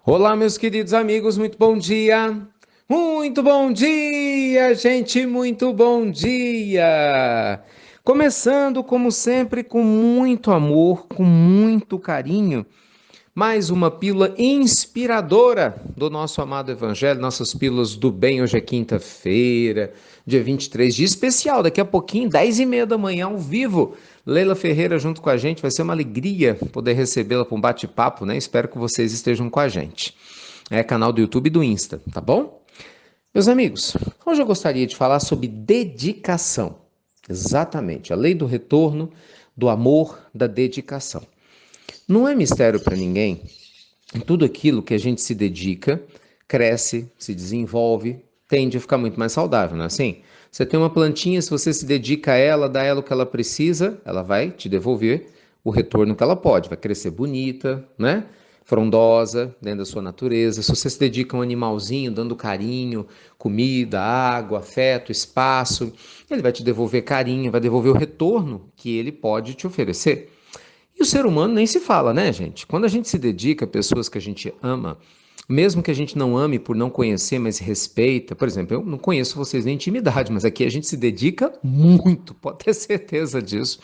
Olá, meus queridos amigos, muito bom dia! Muito bom dia, gente, muito bom dia! Começando, como sempre, com muito amor, com muito carinho, mais uma pílula inspiradora do nosso amado Evangelho, nossas pílulas do bem. Hoje é quinta-feira, dia 23, dia especial, daqui a pouquinho, 10h30 da manhã, ao vivo. Leila Ferreira junto com a gente, vai ser uma alegria poder recebê-la para um bate-papo, né? Espero que vocês estejam com a gente. É canal do YouTube e do Insta, tá bom? Meus amigos, hoje eu gostaria de falar sobre dedicação. Exatamente, a lei do retorno, do amor, da dedicação. Não é mistério para ninguém, em tudo aquilo que a gente se dedica, cresce, se desenvolve, tende a ficar muito mais saudável, não é assim? Você tem uma plantinha, se você se dedica a ela, dá ela o que ela precisa, ela vai te devolver o retorno que ela pode, vai crescer bonita, né? Frondosa, dentro da sua natureza. Se você se dedica a um animalzinho, dando carinho, comida, água, afeto, espaço, ele vai te devolver carinho, vai devolver o retorno que ele pode te oferecer. E o ser humano nem se fala, né, gente? Quando a gente se dedica a pessoas que a gente ama, mesmo que a gente não ame por não conhecer, mas respeita, por exemplo, eu não conheço vocês na intimidade, mas aqui a gente se dedica muito, pode ter certeza disso.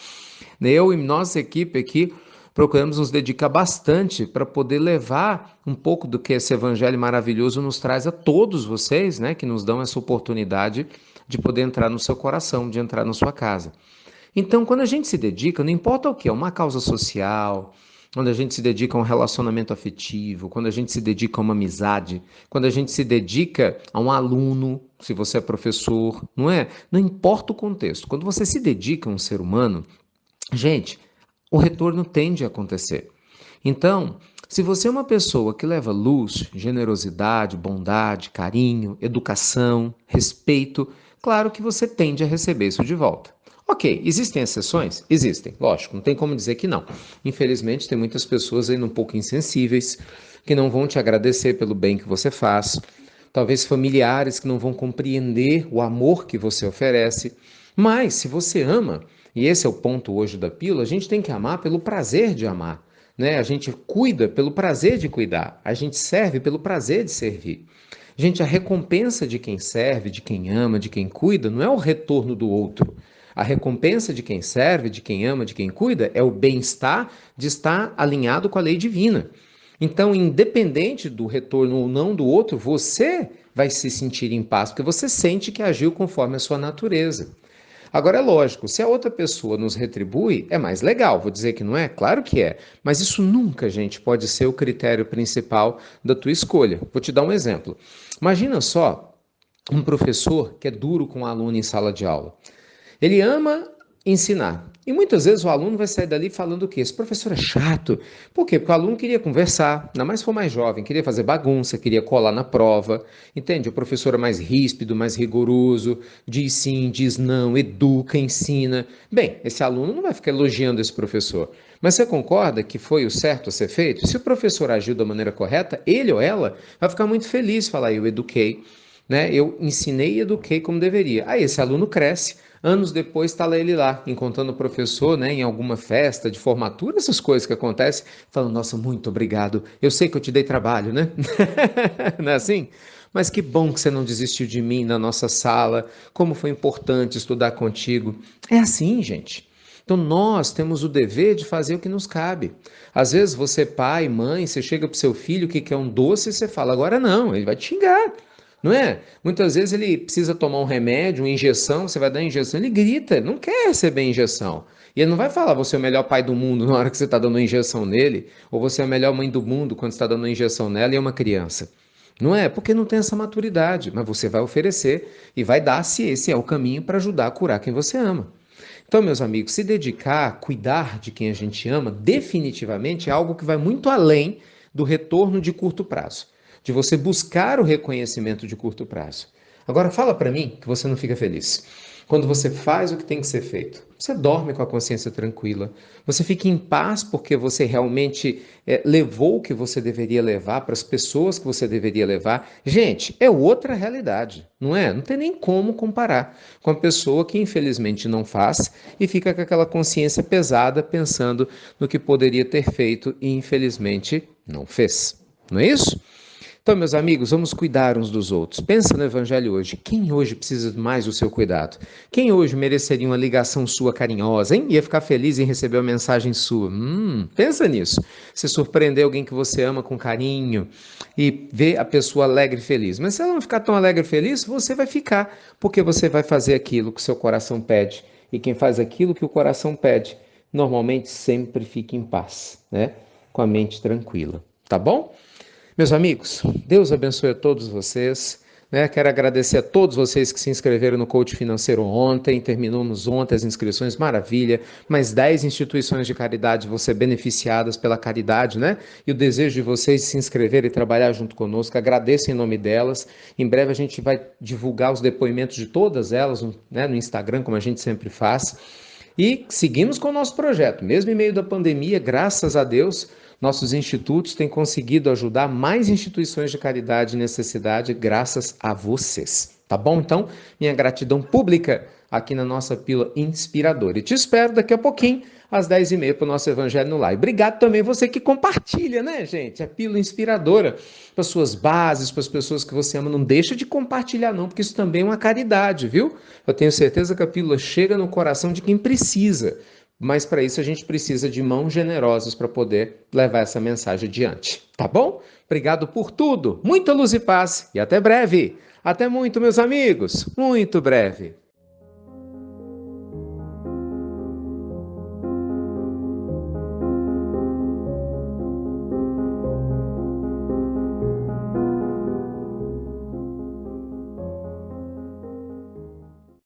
Eu e nossa equipe aqui procuramos nos dedicar bastante para poder levar um pouco do que esse evangelho maravilhoso nos traz a todos vocês, né, que nos dão essa oportunidade de poder entrar no seu coração, de entrar na sua casa. Então, quando a gente se dedica, não importa o que, é uma causa social, quando a gente se dedica a um relacionamento afetivo, quando a gente se dedica a uma amizade, quando a gente se dedica a um aluno, se você é professor, não é? Não importa o contexto. Quando você se dedica a um ser humano, gente, o retorno tende a acontecer. Então, se você é uma pessoa que leva luz, generosidade, bondade, carinho, educação, respeito, claro que você tende a receber isso de volta. Ok, existem exceções? Existem, lógico, não tem como dizer que não. Infelizmente, tem muitas pessoas ainda um pouco insensíveis, que não vão te agradecer pelo bem que você faz, talvez familiares que não vão compreender o amor que você oferece. Mas, se você ama, e esse é o ponto hoje da pílula, a gente tem que amar pelo prazer de amar. Né? A gente cuida pelo prazer de cuidar, a gente serve pelo prazer de servir. Gente, a recompensa de quem serve, de quem ama, de quem cuida, não é o retorno do outro. A recompensa de quem serve, de quem ama, de quem cuida, é o bem-estar de estar alinhado com a lei divina. Então, independente do retorno ou não do outro, você vai se sentir em paz, porque você sente que agiu conforme a sua natureza. Agora é lógico, se a outra pessoa nos retribui, é mais legal. Vou dizer que não é? Claro que é. Mas isso nunca, gente, pode ser o critério principal da tua escolha. Vou te dar um exemplo. Imagina só um professor que é duro com um aluno em sala de aula. Ele ama ensinar. E muitas vezes o aluno vai sair dali falando o quê? Esse professor é chato. Por quê? Porque o aluno queria conversar, ainda mais se for mais jovem, queria fazer bagunça, queria colar na prova. Entende? O professor é mais ríspido, mais rigoroso, diz sim, diz não, educa, ensina. Bem, esse aluno não vai ficar elogiando esse professor. Mas você concorda que foi o certo a ser feito? Se o professor agiu da maneira correta, ele ou ela vai ficar muito feliz, falar, eu eduquei, né? Eu ensinei e eduquei como deveria. Aí esse aluno cresce, anos depois está ele lá, encontrando o professor, né, em alguma festa de formatura, essas coisas que acontecem, falando, nossa, muito obrigado, eu sei que eu te dei trabalho, né? Não é assim? Mas que bom que você não desistiu de mim na nossa sala, como foi importante estudar contigo. É assim, gente. Então nós temos o dever de fazer o que nos cabe. Às vezes você, pai, mãe, você chega para o seu filho que quer um doce e você fala, agora não, ele vai te xingar. Não é? Muitas vezes ele precisa tomar um remédio, uma injeção, você vai dar a injeção, ele grita, ele não quer receber a injeção. E ele não vai falar, você é o melhor pai do mundo na hora que você está dando a injeção nele, ou você é a melhor mãe do mundo quando está dando a injeção nela e é uma criança. Não é? Porque não tem essa maturidade, mas você vai oferecer e vai dar se esse é o caminho para ajudar a curar quem você ama. Então, meus amigos, se dedicar, cuidar de quem a gente ama, definitivamente é algo que vai muito além do retorno de curto prazo, de você buscar o reconhecimento de curto prazo. Agora, fala para mim que você não fica feliz. Quando você faz o que tem que ser feito, você dorme com a consciência tranquila, você fica em paz porque você realmente levou o que você deveria levar para as pessoas que você deveria levar. Gente, é outra realidade, não é? Não tem nem como comparar com a pessoa que infelizmente não faz e fica com aquela consciência pesada pensando no que poderia ter feito e infelizmente não fez. Não é isso? Então, meus amigos, vamos cuidar uns dos outros. Pensa no Evangelho hoje. Quem hoje precisa mais do seu cuidado? Quem hoje mereceria uma ligação sua carinhosa, hein? Ia ficar feliz em receber uma mensagem sua. Pensa nisso. Se surpreender alguém que você ama com carinho e ver a pessoa alegre e feliz. Mas se ela não ficar tão alegre e feliz, você vai ficar, porque você vai fazer aquilo que o seu coração pede. E quem faz aquilo que o coração pede, normalmente sempre fica em paz, né? Com a mente tranquila. Tá bom? Meus amigos, Deus abençoe a todos vocês. Né? Quero agradecer a todos vocês que se inscreveram no Coach Financeiro ontem. Terminamos ontem as inscrições, maravilha. Mais 10 instituições de caridade vão ser beneficiadas pela caridade, né? E o desejo de vocês de se inscrever e trabalhar junto conosco, agradeço em nome delas. Em breve a gente vai divulgar os depoimentos de todas elas, né, no Instagram, como a gente sempre faz. E seguimos com o nosso projeto, mesmo em meio da pandemia, graças a Deus, nossos institutos têm conseguido ajudar mais instituições de caridade e necessidade graças a vocês. Tá bom? Então, minha gratidão pública aqui na nossa pílula inspiradora. E te espero daqui a pouquinho, às 10h30, para o nosso Evangelho no Lar. Obrigado também você que compartilha, né, gente? A pílula inspiradora para suas bases, para as pessoas que você ama. Não deixa de compartilhar, não, porque isso também é uma caridade, viu? Eu tenho certeza que a pílula chega no coração de quem precisa. Mas para isso a gente precisa de mãos generosas para poder levar essa mensagem adiante. Tá bom? Obrigado por tudo. Muita luz e paz e até breve. Até muito, meus amigos. Muito breve.